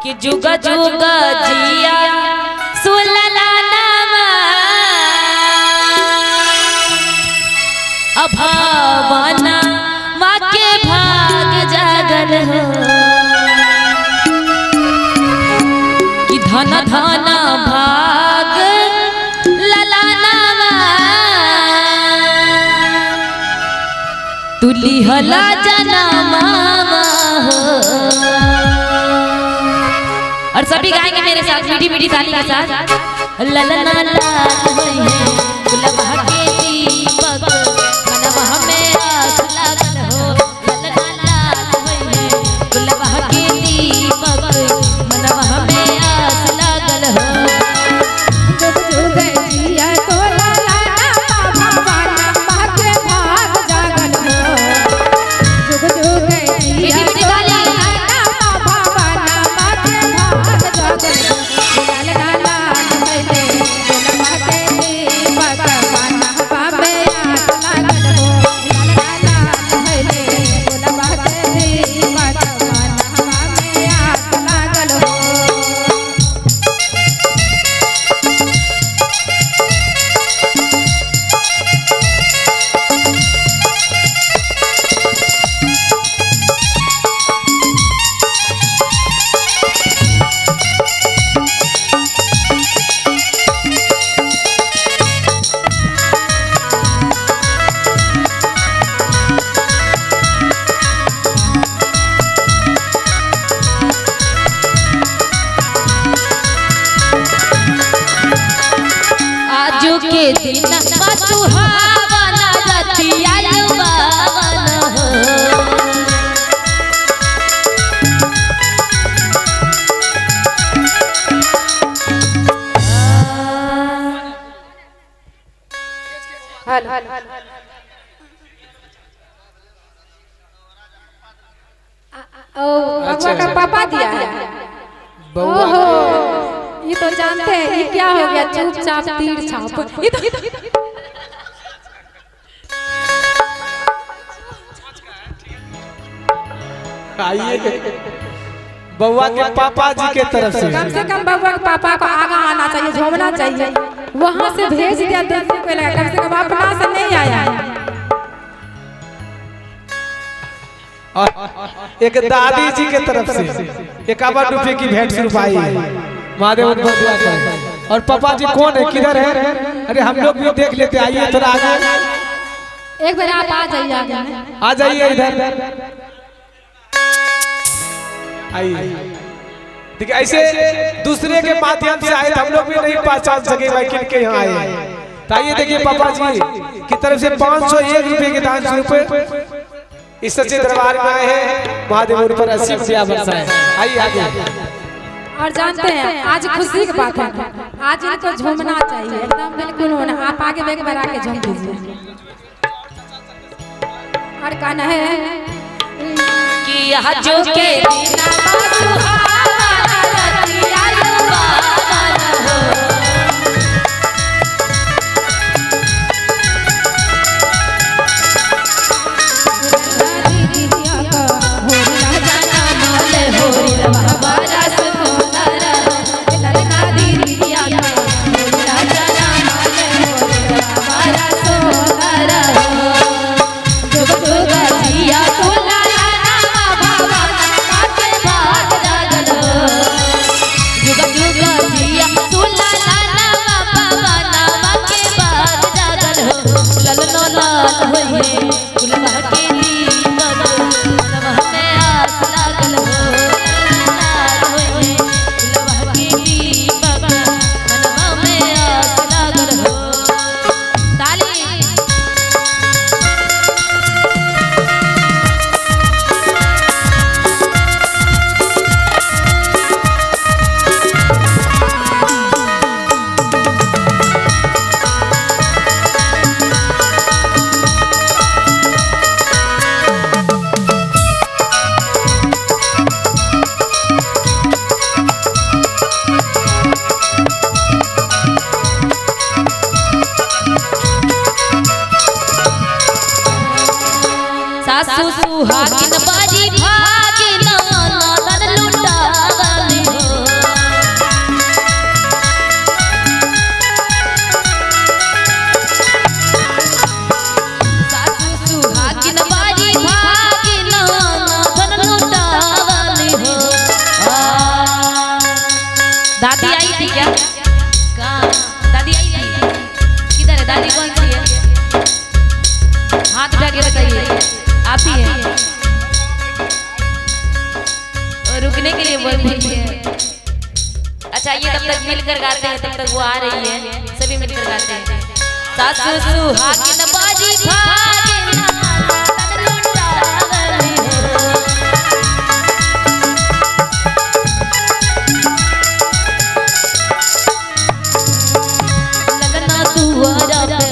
कि जुग जुग जिया सुलला नामा अभावना माँ के भाग जागल हो कि धन धन भाग लला नामा तुली हला जनमा और सभी गाएंगे मेरे साथ मीठी मीठी ताली के साथ ललना लाल होई है गुलाबा के दीपक मनवा हमें आस लागल हो ललना लाल होई है गुलाबा के दीपक मनवा हमें आस लागल हो जुग जुग जिया तो ललना भगवाना माँ के भाग जागल हो जुग जुग जिया तो के दिन सुहावना रतिया बावन हो बबुआ का पापा दिया है ओहो ये तो जानते हैं ये क्या हो गया चुपचाप तीर छाप ये तो आइए बउआ के पापा जी के तरफ से कम बउआ के पापा को आगा आना चाहिए झूमना चाहिए वहां से भेज दिया देखने को लगा कम से कम अपना से नहीं आया और एक दादी जी के तरफ से 51 रुपए की भेंट शुरू आई है महादेव और पापा जी कौन है किधर है अरे हम लोग भी देख लेते आइए थोड़ा आगे एक बार आप आ जाइए इधर आइए देखिए ऐसे दूसरे के माध्यम से आए हम लोग भी नहीं पहचान सके भाई किनके यहाँ आए तो आइए देखिए पापा जी की तरफ से 501 रुपए के दान स्वरूप इस सच्चे दरबार में आए हैं महादेव पर 80 रुपया बरसाए आइए आगे और जानते हैं आज खुशी की बात है आज इनको झूमना चाहिए एकदम बिल्कुल होना आप आगे बैग में आके झूम दीजिए और कहना है कि आज के दिन सुहावना रतिया बावन हो सासु सुहागिन बाजी भागिन ननद लुटावली दादी आई थी क्या? कहाँ? दादी आई थी? किधर है दादी? कौन सी है? हाथ उठा के बताइए, आप ही है? और रुकने के लिए बोल रही है। अच्छा ये तब तक मिलकर गाते हैं, तब तक वो आ रही है, सभी मिलकर गाते हैं। सासू सुहागिन बाजी भागिन तन लुटावली हो। लगना दुआरा पे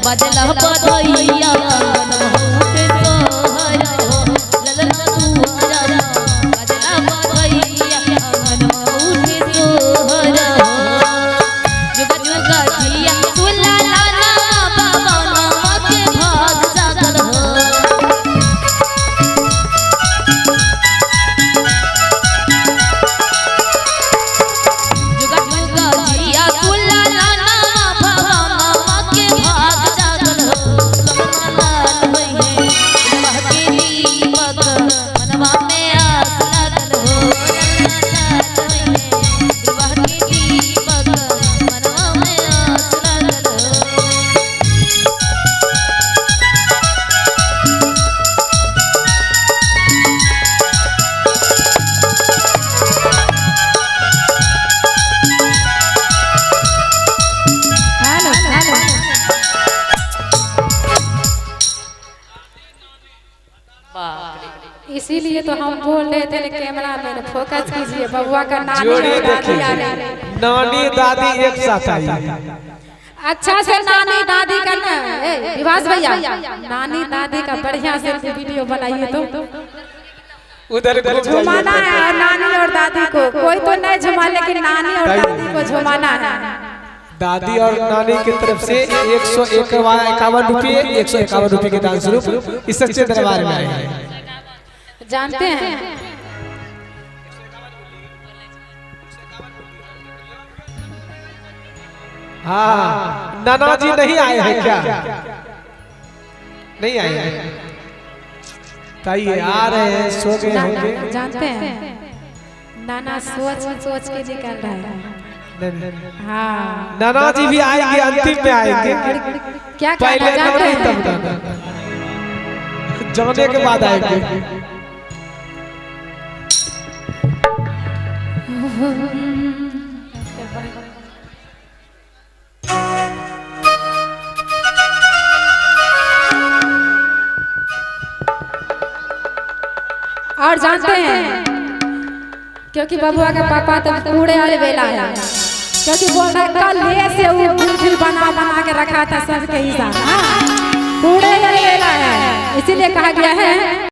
बजला बधैया मनमोहन सोहरा हो। लगना दुआरा पे बजला बधैया मनमोहन सोहरा हो। जुग जुग जिया सुला लाला बाबा नामा के भाग जागल हो। जुग जुग जिया सुला लाला बाबा नामा के भाग जागल हो। लगना लाल बहिए मनवा के दीपक मनवा में आस लागल हो। लगना लाल बहिए मनवा के दीपक मनवा में आस लागल हो। हेलो हेलो इसीलिए तो हम बोल रहे थे कैमरा मैन फोकस कीजिए बबुआ का नानी जोड़ी और दादी आ देखिए, रही है। नानी दादी एक साथ आई है। अच्छा से नानी दादी का विवास भैया नानी दादी का बढ़िया से वीडियो बनाइए तो उधर घूम झुमाना जाइए। है नानी और दादी को। कोई तो नहीं झुमा लेकिन नानी और दादी को झुमाना है। दादी और नानी की तरफ से 151 रुपये 151 रुपये के दान स्वरूप इस सच्चे दरबार में आए हैं। जानते हैं हाँ, नाना जी नहीं आए हैं क्या? नहीं आए हैं। ताइए आ रहे हैं, सो गए होंगे। जानते हैं नाना सोच सोच के निकल रहे हैं। हाँ नाना जी भी आएंगे, अंतिम में आएंगे। क्या पहले कहना जानते नानी तब हैं नाना, जाने के बाद आएंगे। और जानते हैं क्योंकि बबुआ का पापा तो कूड़े वाले बेला है, क्योंकि बोल रहा कल ले से वो गुलखिल बना बना के रखा था सबके हिसाब। हाँ कूड़े वाले बेला है, इसीलिए कहा गया है